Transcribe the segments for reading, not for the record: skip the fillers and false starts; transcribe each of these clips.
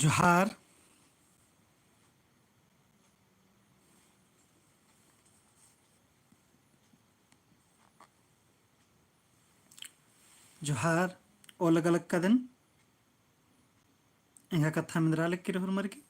जोहार जोहार अलग अलग कदन इंगा कथा मिंद्रालक की रहर मरगी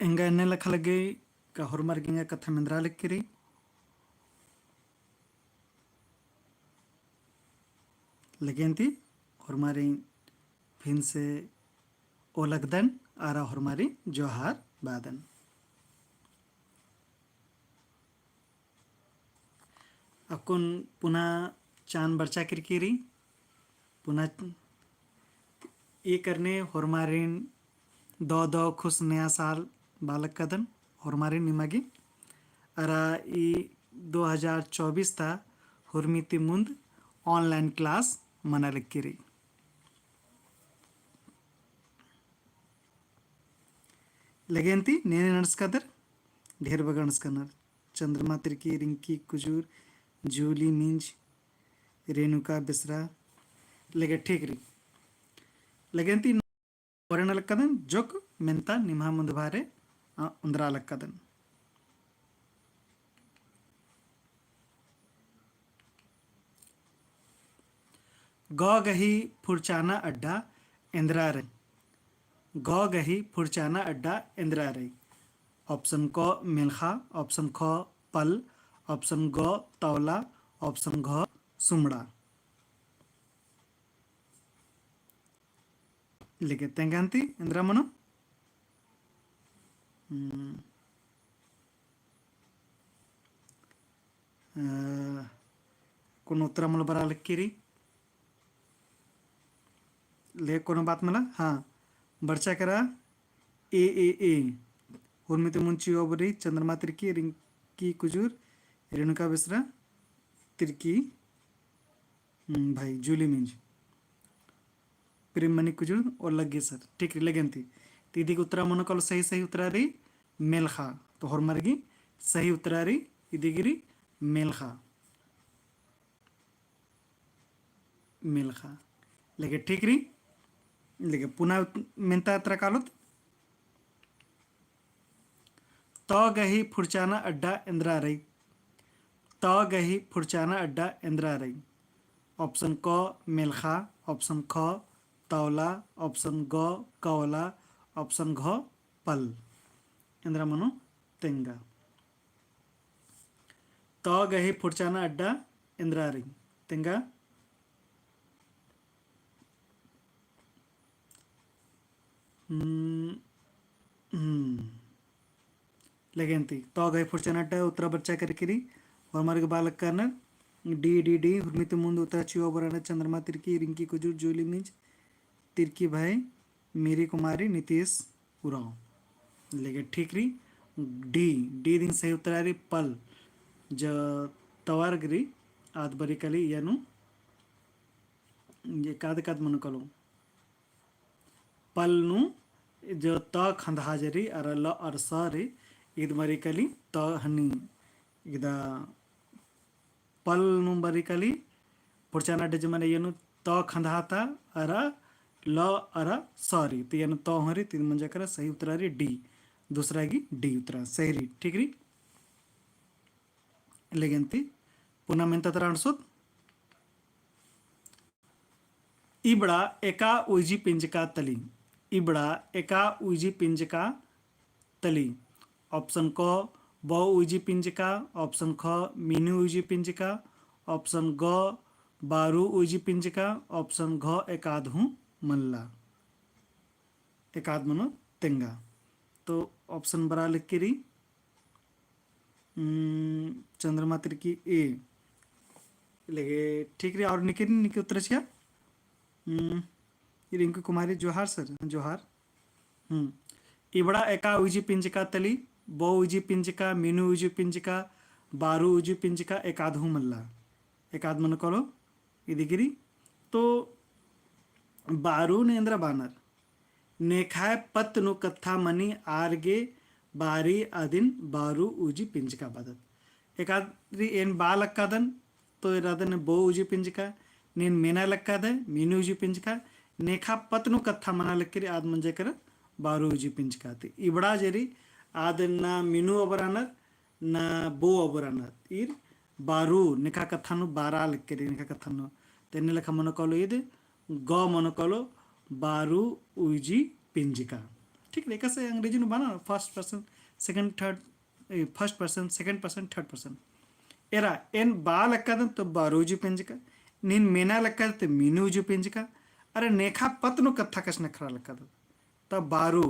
इंगा एने लख लगे का हर मरगी इंगा कथा मिंद्रालक की रही लेकिन ती हरमारी फिन से ओलगदन आरा हरमारी जोहार बादन अकुन पुनः चांद बर्चा किरकिरी पुनः ये करने हरमारिन दो दो खुश नया साल बालक कदन हरमारिन निमागी अरा ई 2024 था हुरमिति मुंद ऑनलाइन क्लास मनालक किरी लेगेंती नेने नड्स्कदर ढेर बगा नड्स्कनर चंद्रमा तिरकी रिंकी कुजूर जूली मिंज रेणुका बिस्रा लेगे ठीक री लेगेंती वरणल कदन जोक मेंता निमहा मुंदभारे उंदरालक कदन गही फुरचाना अड्डा इंदिरा रही गही फुरचाना अड्डा इंदिरा रही ऑप्शन क मिल्खा ऑप्शन ख पल ऑप्शन ग तौला ऑप्शन घ सुमड़ा लिखे तेंगांती इंदिरा मनो कोण उत्तर मला बरा लक्कीरी ले कोनो बात मला हाँ बर्चा करा ए हुर्मित मुंची ओबरी चंद्रमा तिरकी रिंकी कुजूर रेणुका बिस्रा तिरकी भाई जूली मिंज प्रेममणि कुजूर और लगे सर ठीक री लगेंती दीदी की उत्तरा मन कल सही सही उत्तरा रही मेलखा तो हर मरगी सही उत्तरा रही इदिगिरी मेलखा मेलखा लेके ठीक री लेके पुनः मेंता अत्र कालोत तो गही फुरचाना अड्डा इंदिरा रही तो गही फुरचाना अड्डा इंदिरा रही ऑप्शन क मेलखा ऑप्शन ख तौला ऑप्शन ग कौला ऑप्शन घ पल इंदिरा मनो तेंगा तो गही फुरचाना अड्डा इंदिरा रही तेंगा लेगेंती तो गई फुर्चनट उत्तर बच्चा करकिरी और हमारे बालक कर्नर डी हुर्मित मुंद उत्तर चियो बराना चंद्रमा तिरकी रिंकी कुजूर जूली मिंज तिरकी भाई मेरी कुमारी नीतीश उराव लेगे ठीक री डी दिन सही उत्तर आ रही पल ज तवारगरी आद बरी कली यानु ये काद मन कलो पल नु जो त खंधाजरी अर ल अर स रे इद मरिकली त हनी इद पल नु मरिकली पुरचाना डजमने येनु त खंधाता अर ल अर स रे तो येनु त हरी तीन मंजा कर सही उत्तरा रे डी दूसरा की डी उत्तरा सही री ठीक री लेगेंती पुनः मेंता तराणसुत इबड़ा एका उजी पिंजका तली इबड़ा एका उजी पिंजका तली ऑप्शन क ब उजी पिंजका ऑप्शन ख मीनू उजी पिंजका ऑप्शन ग बारू उजी पिंजका ऑप्शन घ एकाधू मल्ला एकाध मनो तेंगा तो ऑप्शन बरा लिख के री चंद्रमा तिरकी ए लगे ठीक रे और निके उत्तर छिया रिंकू कुमारी जोहार सर जोहार इबड़ा एका उजी पिंजका तली बो उजी पिंजका मीनू उजी पिंजका बारू उजी पिंजका एकाधू मल्ला एकाध मन करो इदिगिरी तो बारू नेंद्र बानर नेखाय पत्नु कथा मनी आरगे बारी अदिन बारू उजी पिंजका बदत एकाद्री एन बा लक्कादन तो इरादन बो उजी पिंजका नीन मेना लक्काद मीनू उजी पिंजका नेखा पत्नु कथा मना लक्किरी आद मंजे कर बारू उजी पिंजका ती इबड़ा जेरी आद ना मीनू अबरानर ना बो अबरानर इर बारू नेखा कथानु बारा लक्किरी नेखा कथानु तेने लखा मनोकलो इद ग मनोकलो बारू उजी पिंजिका ठीक है कैसे अंग्रेजी में बना first person second third first person second person third person एरा एन बा लक्कादन तो बारूजी पिंजिका नीन मेना लक्काद तो मीनूजी पिंजिका अरे नेखा पत्नु कथा कश नखरा लक्काद तब बारू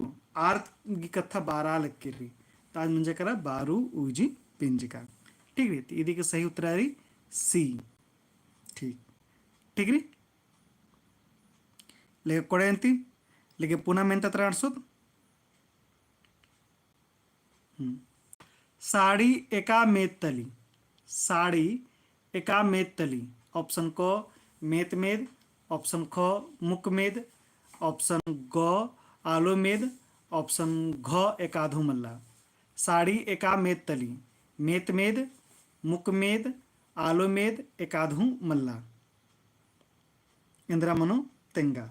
आर्त की कथा बारा लक्किरी ताज मंजे करा बारू उजी पिंजिका ठीक है इदी के सही उत्तर आ रही सी ठीक ठीक री लेके कोड़ेंती लेके पुनः मेन तत्र अणसुद साड़ी एका मेतली साड़ी एका मेतली ऑप्शन क मेतमेद ऑप्शन ख मुकमेद ऑप्शन ग आलोमेद ऑप्शन घ एकाधु मल्ला साड़ी एका मेतली मेतमेद मुकमेद आलोमेद एकाधु मल्ला इंद्रा मनो तेंगा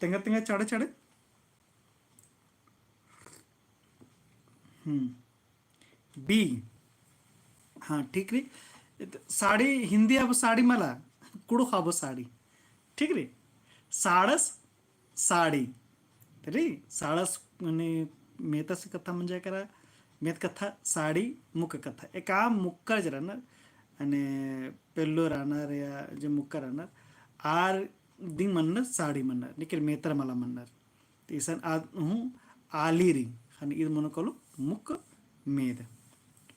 तेंगा तेंगा चढ़े चढ़े बी हाँ ठीक रे साड़ी हिंदी अब साड़ी मला कुड़ो खाबो साड़ी ठीक रे साड़स साड़ी रे साड़स म्हणजे मेतस कथा म्हणजे करा मेत कथा साड़ी मुक कथा एका मुक्कर ज राहणार आणि पेल्लो राहणार या जे मुक्कर राहणार आर दी म्हणणार साड़ी म्हणणार निकल मेतर मला म्हणणार तीसन आज हूँ आली री आणि इद मनो कलो मुक मेद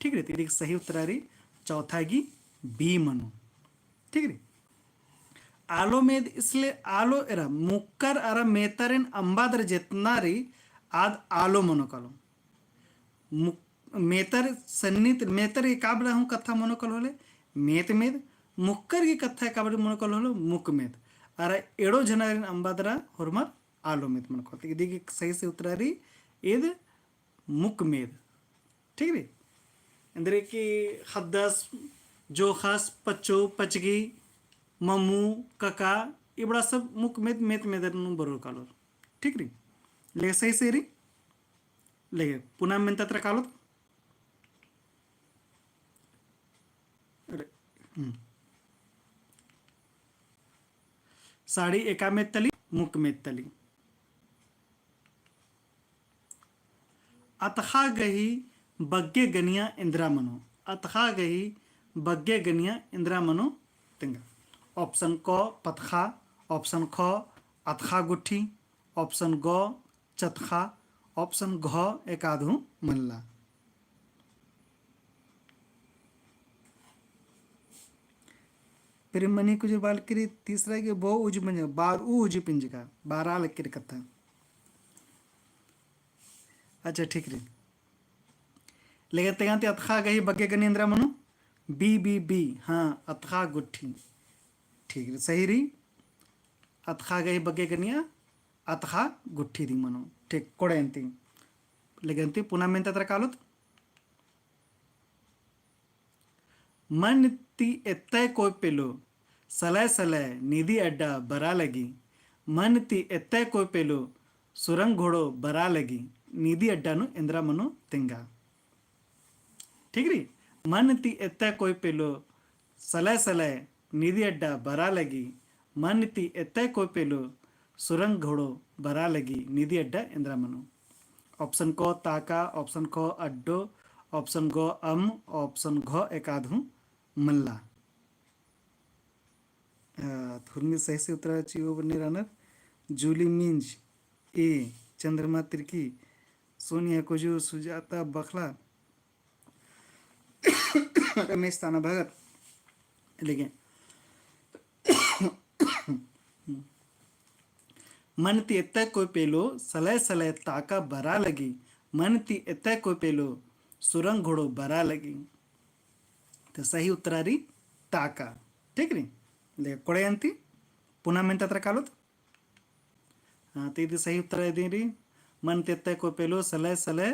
ठीक रे तेरी सही उत्तर आ रही चौथा की बी मनो ठीक रे आलो मेद इसलिए आलो एरा मुक्कर अरा मेतरेन अंबादर जेतनारी आद आलो मनो कलो मेतर सन्नित मेतर की काबला हूँ कथा मनो कलो होले मेत मेद मुक्कर की कथा काबले मनो कलो होलो मुक मेद अरा एड़ो जनारिन अंबादरा होरमार आलो मेद मनो कलो इदी सही से उत्तर आ रही इद मुकमेद ठीक है अंदर की हद्दस जोखस पच्चो पचगी मम्मू कका ये बड़ा सब मुकमेद मेत मेदर बरोबर कालो ठीक री ले सही से री ले पुनः में तत्र कालो साड़ी एका में तली मुक में तली अतखा गही बग्गे गनिया इंदिरा मनो अतखा गही बग्गे गनिया इंदिरा मनो तिंगा ऑप्शन क पतखा ऑप्शन ख अतखा गुट्ठी ऑप्शन ग चतखा ऑप्शन घ एकाधु मल्ला फिर मनी कुछ बाल करी तीसरा के बो उज मंज बार उज पिंजका बारा लक्किर कथा अच्छा ठीक रे लेकिन तेगांती अतखा गही बग्गे गनी इंद्रा मनो बी बी बी हाँ अतखा गुट्ठी ठीक रे सही री अतखा गही बग्गे गनिया अतखा गुट्ठी दी मनो ठीक कोड़ेंती लेकिन पुनः में तत्र कालो मन ती एत्तय कोई पेलो सलय सलय निधि अड्डा बरा लगी मन ती एत्तय कोई पेलो सुरंग घोड़ो बरा लगी निधि अड्डानु इंद्रा मनो तिंगा ठीक री मन ती एत्तय कोई पेलो सलय सलय निधि अड्डा बरा लगी मन ती एत्तय कोई पेलो सुरंग घोड़ो बरा लगी निधि अड्डा इंद्रा मनो ऑप्शन को ताका ऑप्शन को अड्डो ऑप्शन गो ऑप्शन घ एकाधु मल्ला थुरमी सही से उत्तरा चाहिए बनी रनर जूली मिंज ए चंद्रमा तिर्की सोनिया कोजू सुजाता बखला रमेश ताना भगत लेकिन मन ती एत्तय कोई पेलो सलय सलय ताका बरा लगी मन ती एत्तय कोई पेलो सुरंग घोड़ो बरा लगी तो सही उत्तर आ रही ताका ठीक री ले कोड़े अंती पुनः ಮೆಂತತ್ರ ಕಾಲುದು ಇದು ಸಹಿ ಉತ್ತರ ಇದೀರಿ मन तेत्ते को पेलो सले सले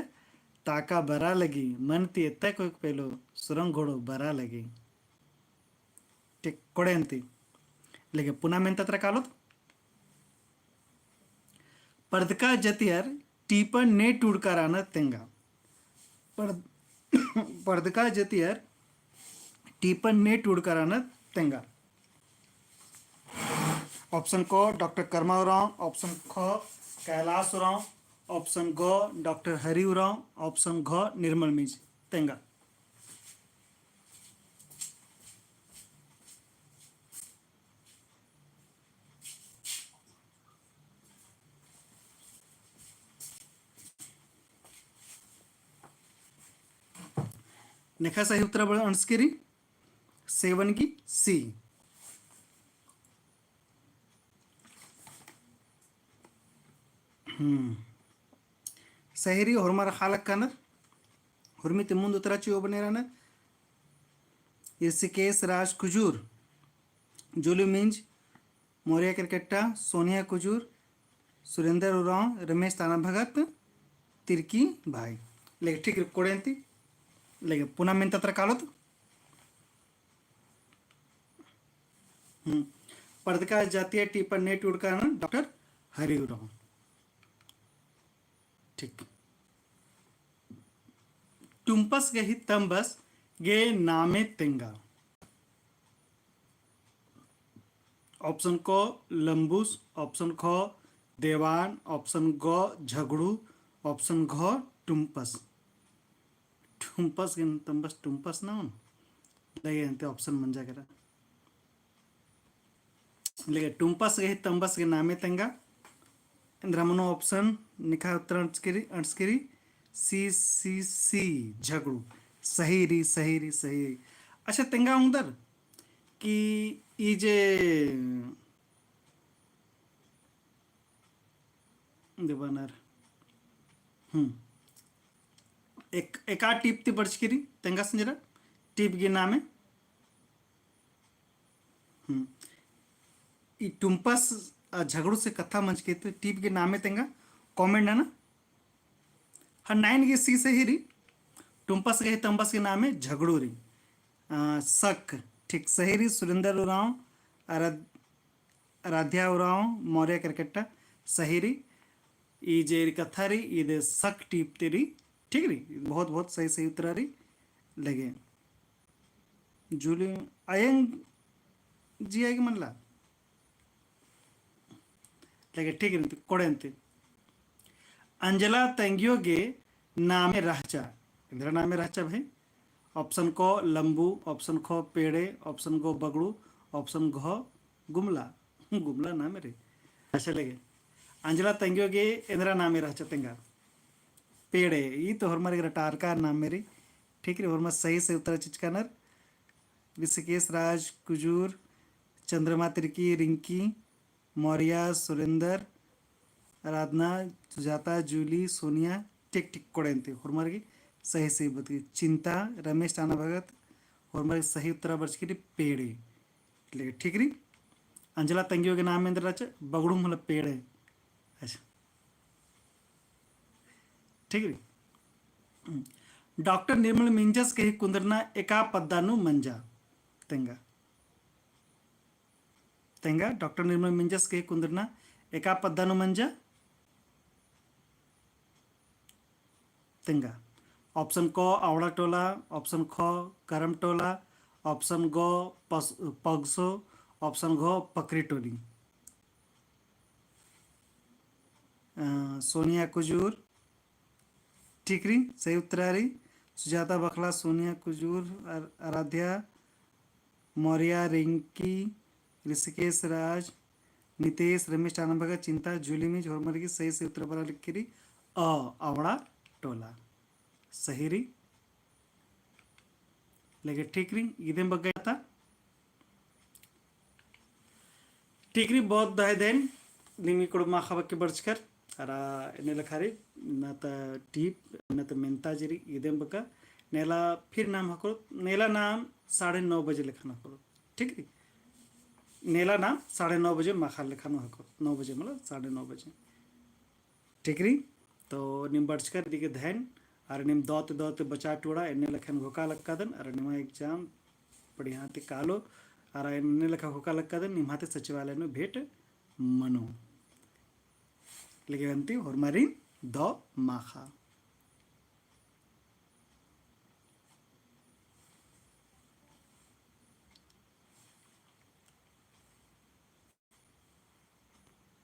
टाका बरा लगी मन तेत्ते को पेलो सुरंग घोड़ो बरा लगी ठीक कोड़े अंती लेकिन पुनः ಮೆಂತತ್ರ ಕಾಲುದು पर्दका जतियर टीपन ने टूड़काराना तेंगा पर्दका जतियर टीपन ने टूड़काराना तेंगा ऑप्शन को डॉक्टर कर्मा उरांव, ऑप्शन ख कैलाश उरांव, ऑप्शन ग डॉक्टर हरि उरांव, ऑप्शन घ निर्मल मिंज तेंगा नेखा सही उत्तर बड़ा अंशकेरी 7 की सी सहेरी हरमार हालक कानर हुर्मी ते मुंद उतराची ओबनेराना ऋषिकेश राज कुजूर जूली मिंज मोरिया क्रिकेटा सोनिया कुजूर सुरेंद्र उरांव रमेश ताना भगत तिरकी भाई लेकिन ठीक कोड़ेंती लेकिन पुनः ಮೆಂತತ್ರ ಕಾಲೋದು पर्दका जातीय टीपन नेट उड़का डॉक्टर हरि उरांव ठीक टुम्पस गे ही तंबस गे नामे तेंगा ऑप्शन को लंबूस ऑप्शन ख देवान ऑप्शन ग झगड़ू ऑप्शन घ टुम्पस टुम्पस गे तंबस टुम्पस ना लगे अंते ऑप्शन मंजा करा लेके टुम्पस गे तंबस गे नामे तेंगा इंद्रमनो ऑप्शन निखा उत्तर अंशकिरी सी सी सी झगड़ू सही री सही री सही री अच्छा तेंगा उधर कि ये जे देवानर एका टीप ती बड़चकिरी तेंगा संजरा टीप गे नामे ई टुम्पस झगड़ू से कथा मंच के टीप के नामे तेंगा कमेंट है ना हाँ 9 के सी से ही री टुम्पस के तंबस के नामे झगड़ू री सक ठीक सही री सुरेंद्र उरांव आराध्या उरांव मौर्य क्रिकेटा सही री ई जे कथा री ये सक टीप तेरी ठीक री बहुत बहुत सही सही उत्तरा री लगे जूली अयंग जी आएगी मनला लेकिन ठीक है कोड़े अंते अंजला तंगियोगे नामे रहचा इंद्रा नामे रहचा भाई ऑप्शन को लंबू ऑप्शन खो पेड़े ऑप्शन गो बगड़ू ऑप्शन घ गुमला गुमला नामे रे अच्छा लगे अंजला तंगियोगे इंद्रा नामे रहचा तेंगा पेड़े ये तो हरमारे टारकार नाम मेरी ठीक है हरमा सही से उत्तर चिचकानर ऋषिकेश राज कुजूर चंद्रमा तिरकी रिंकी मौर्या सुरेंद्र आराधना सुजाता जूली सोनिया टिक टिक कोड़ेंते हरमारी सही सही बता चिंता रमेश टाना भगत हरमारी सही उत्तर बरचकी पेड़े लेकिन ठीक री अंजला तंगियों के नाम में अंदर बगड़ू मतलब पेड़े अच्छा ठीक री डॉक्टर निर्मल मिंजस के ही कुंदरना एका पद्दानु मंजा तेंगा तेंगा डॉक्टर निर्मल मिंजस के कुंदरना एका पद्दानु मंजा तेंगा ऑप्शन को आवड़ा टोला ऑप्शन ख करम टोला ऑप्शन गो पगसो ऑप्शन घ पकरी टोली सोनिया कुजूर ठीक री सही उत्तरारी सुजाता बखला सोनिया कुजूर आराध्या मौर्या रिंकी ऋषिकेश राज नितेश रमेश टानभगा चिंता जूली मिज होरमर की सही से उत्तर बरा लिख री आवड़ा टोला सही री लेकिन ठीक री इधे बग्गा था ठीक री बहुत दाय देन निमी कुड़मा खबक के बर्चकर अरा नेला खारी ना ता टीप ना ता मेंताजरी इधे बग्गा नेला फिर नाम हको नेला नाम 9:30 बजे लिखना करो ठीक है नेला ना 9:30 माखा लेखानो हको 9 बजे मतलब 9:30 ठीक रही। तो निम बर्चकर दिखे ध्यान और निम दौत दौत बचा टोड़ा एने लखन घोका लक्कादन और निमा एग्जाम बढ़िया ते कालो और एने लखा घोका लक्कादन निमाते सचिवालय में भेंट मनो लेकिन और मारी द माखा।